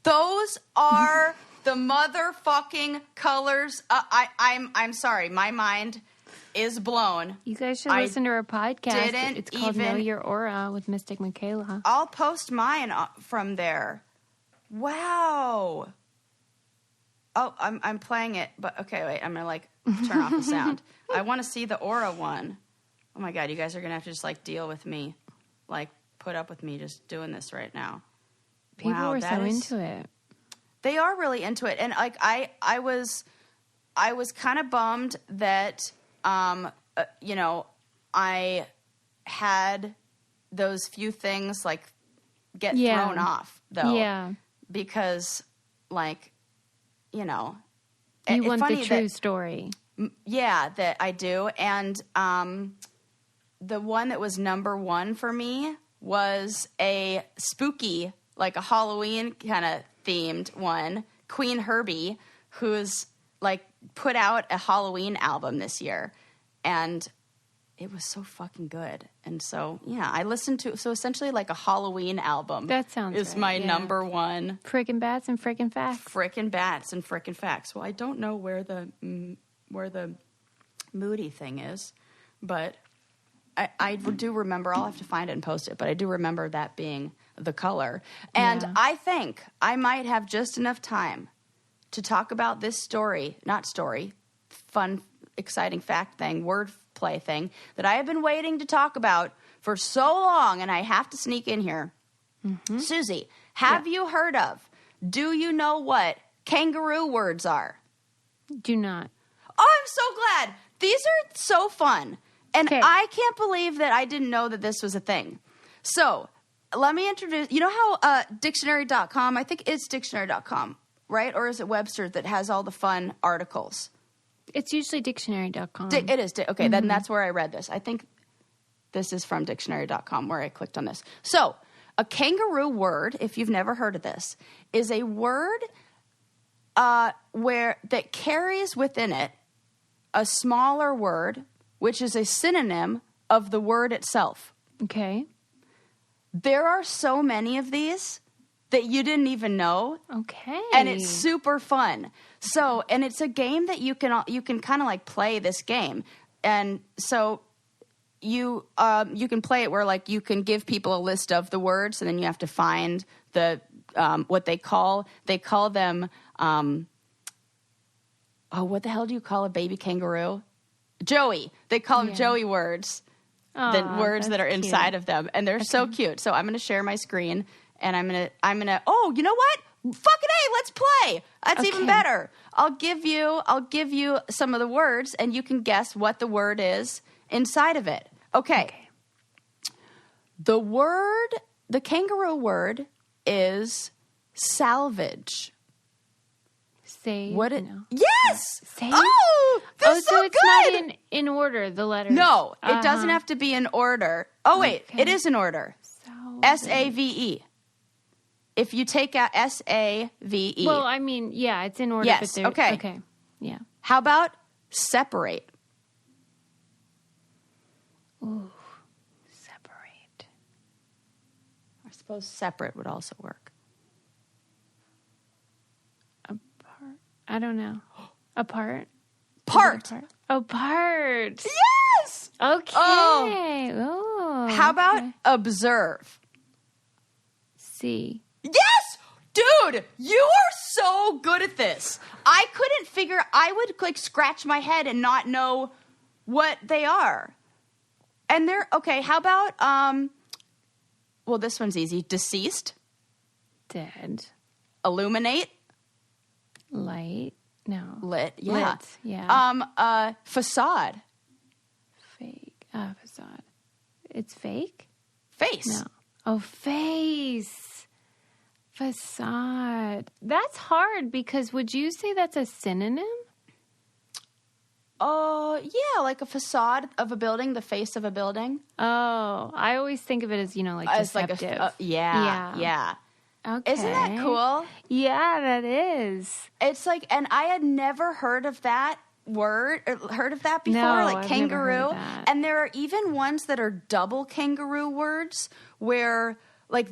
Those are the motherfucking colors. I'm sorry, my mind is blown. You guys should listen to her podcast. It's called Know Your Aura with Mystic Michaela. I'll post mine from there. Wow. Oh, I'm playing it, but okay, wait. I'm gonna turn off the sound. I want to see the aura one. Oh my God, you guys are gonna have to just deal with me, put up with me just doing this right now. People are so into it. They are really into it, and I was kind of bummed that I had those few things get thrown off though. Yeah, because you want the true story. Yeah, that I do. And the one that was number one for me was a spooky, a Halloween kind of themed one. Queen Herbie, who's put out a Halloween album this year. And it was so fucking good. And so, yeah, I listened to, so essentially a Halloween album. That sounds is my number one. Frickin' bats and frickin' facts. Frickin' bats and frickin' facts. Well, I don't know where the moody thing is, but I do remember, I'll have to find it and post it, but I do remember that being the color. And I think I might have just enough time to talk about this fun, exciting fact thing, wordplay thing that I have been waiting to talk about for so long, and I have to sneak in here. Mm-hmm. Susie, have you heard of, do you know what kangaroo words are? Do not. Oh, I'm so glad. These are so fun. And I can't believe that I didn't know that this was a thing. So let me introduce, you know how dictionary.com, I think it's dictionary.com, right? Or is it Webster that has all the fun articles? It's usually dictionary.com. It is. Okay, then that's where I read this. I think this is from dictionary.com where I clicked on this. So a kangaroo word, if you've never heard of this, is a word that carries within it a smaller word, which is a synonym of the word itself. Okay. There are so many of these that you didn't even know. Okay. And it's super fun. So, and it's a game that you can kind of like play this game. And so you can play it where like you can give people a list of the words and then you have to find the what they call them what the hell do you call a baby kangaroo? Joey. They call them Joey words. The words that are inside of them, and they're so cute. So I'm going to share my screen, and I'm gonna. Oh, you know what? Fucking A, let's play. That's even better. I'll give you some of the words, and you can guess what the word is inside of it. Okay. The kangaroo word is salvage. Save. What it? No. Yes. Save. Oh, that's so it's good. not in order. The letters. No, it doesn't have to be in order. Oh wait, it is in order. SAVE. If you take out SAVE. Well, I mean, yeah, it's in order. Yes. But Okay. Okay. Yeah. How about separate? Ooh, separate. I suppose separate would also work. Apart. I don't know. Apart. Part. Apart. Yes. Okay. Oh. How about observe? See. Yes! Dude, you are so good at this. I would like scratch my head and not know what they are. And they're, okay, how about, well, this one's easy. Deceased. Dead. Illuminate. Light. No. Lit. Yeah. Lit. Yeah. Facade. Fake. Facade. It's fake? Face. No. Oh, face. Facade. That's hard because would you say that's a synonym? Yeah, like a facade of a building, the face of a building. Oh, I always think of it as, like as deceptive. Like yeah. Okay. Isn't that cool? Yeah, that is. It's like, and I had never heard of that word, or heard of that before, No, like I've kangaroo. never heard of that. And there are even ones that are double kangaroo words where, like,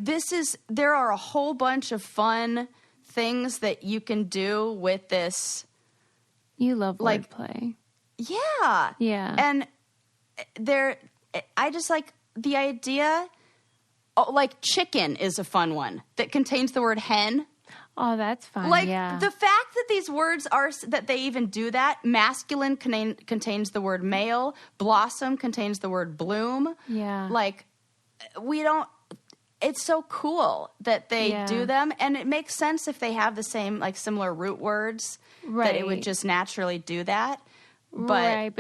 there are a whole bunch of fun things that you can do with this. You love like, wordplay. Yeah. Yeah. And I just like the idea, like chicken is a fun one that contains the word hen. Oh, that's fun. Like yeah. the fact that these words that they even do that. Masculine contains the word male. Blossom contains the word bloom. Yeah. Like it's so cool that they do them. And it makes sense if they have the same, like similar root words, that it would just naturally do that. But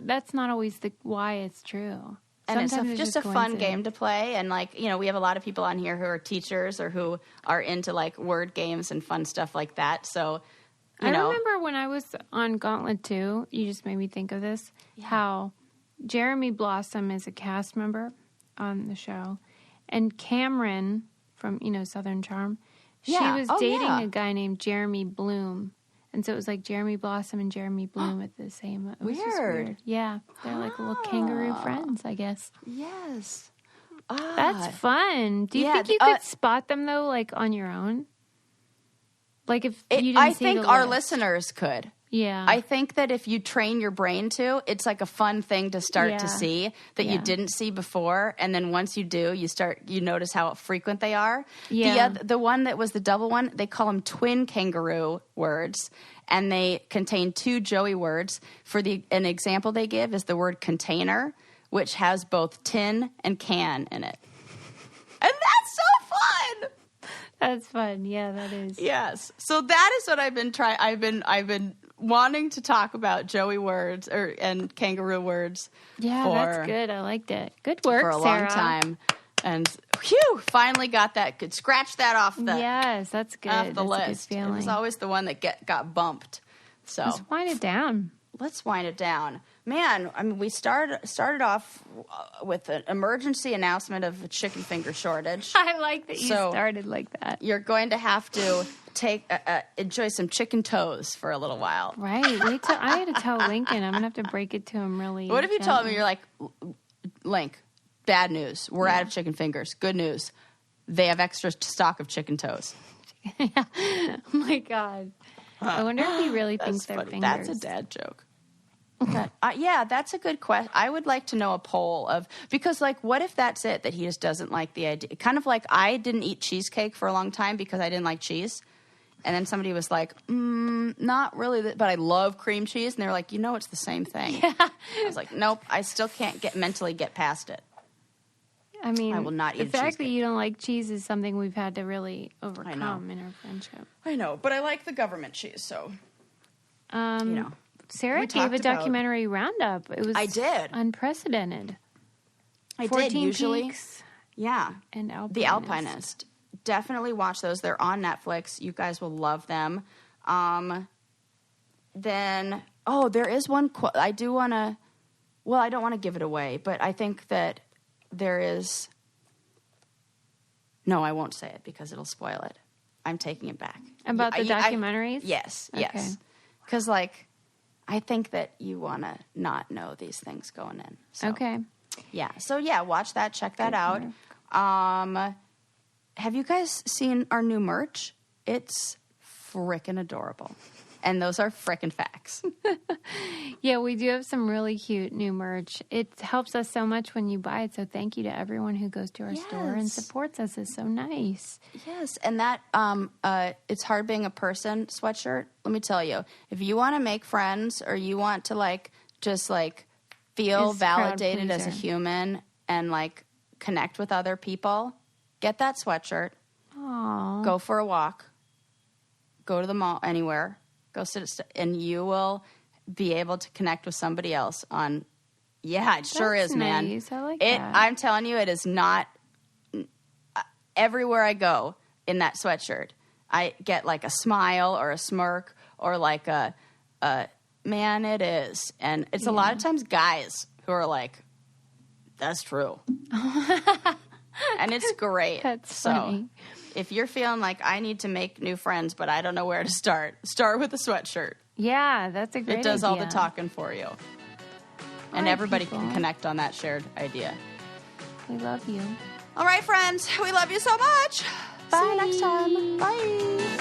that's not always why it's true. And Sometimes it's just a fun game to play. And like, we have a lot of people on here who are teachers or who are into like word games and fun stuff like that. So, I remember when I was on Gauntlet 2, you just made me think of this, how Jeremy Blossom is a cast member on the show. And Cameron from, Southern Charm, she was dating a guy named Jeremy Bloom. And so it was like Jeremy Blossom and Jeremy Bloom at the same. It was just weird. Yeah. They're like little kangaroo friends, I guess. Yes. That's fun. Do you think you could spot them, though, like on your own? Like if you didn't I see think the our list. listeners could. Yeah. I think that if you train your brain to, it's like a fun thing to start to see that you didn't see before. And then once you do, you notice how frequent they are. Yeah. The one that was the double one, they call them twin kangaroo words. And they contain two Joey words. An example they give is the word container, which has both tin and can in it. And that's so fun. That's fun. Yeah, that is. Yes. So that is what I've been trying. I've been wanting to talk about Joey words and kangaroo words. Yeah, that's good. I liked it. Good work, for a Sarah. long time. And finally got that. Could scratch that off the yes, that's good. off the that's list. A good It was always the one that got bumped. So let's wind it down. Let's wind it down. Man, I mean, we started off with an emergency announcement of a chicken finger shortage. I like that you started like that. You're going to have to enjoy some chicken toes for a little while. Right. I had to tell Lincoln. I'm going to have to break it to him really What if you told gently. me, you're like, Link, Bad news. We're out of chicken fingers. Good news. They have extra stock of chicken toes. Oh my God. I wonder if he really thinks they're funny. fingers. That's a dad joke. Yeah, that's a good question. I would like to know a poll of, because like, what if that's it, that he just doesn't like the idea? Kind of like I didn't eat cheesecake for a long time because I didn't like cheese. And then somebody was like, not really, but I love cream cheese. And they were like, it's the same thing. Yeah. I was like, nope, I still can't mentally get past it. I mean, I will not eat the fact cheesecake. that you don't like cheese is something we've had to really overcome in our friendship. I know, but I like the government cheese, so, Sarah gave a documentary roundup. It was I did. Unprecedented. I 14 did, usually. Peaks Yeah. and Alpinist. The Alpinist. Definitely watch those. They're on Netflix. You guys will love them. Then, there is one quote. I do want to, I don't want to give it away, but I think that there is, no, I won't say it because it'll spoil it. I'm taking it back. About the documentaries? Yes. Okay. Because, I think that you want to not know these things going in. So, okay. Yeah. So, watch that. Check that out. Have you guys seen our new merch? It's frickin' adorable. And those are frickin' facts. Yeah, we do have some really cute new merch. It helps us so much when you buy it. So thank you to everyone who goes to our store and supports us. It's so nice. Yes. And that It's Hard Being a Person sweatshirt, let me tell you, if you want to make friends or you want to just feel validated as a human and connect with other people, get that sweatshirt. Aww. Go for a walk. Go to the mall, anywhere. Go sit, and you will be able to connect with somebody else on. Yeah, it sure is, man. Nice. I like that. I'm telling you, it is not. Everywhere I go in that sweatshirt, I get a smile or a smirk or a man, it is, and it's a lot of times guys who are like, "That's true," and it's great. That's funny. If you're feeling like I need to make new friends, but I don't know where to start with a sweatshirt. Yeah, that's a great idea. It does all the talking for you. And everybody people. can connect on that shared idea. We love you. All right, friends. We love you so much. Bye. See you next time. Bye.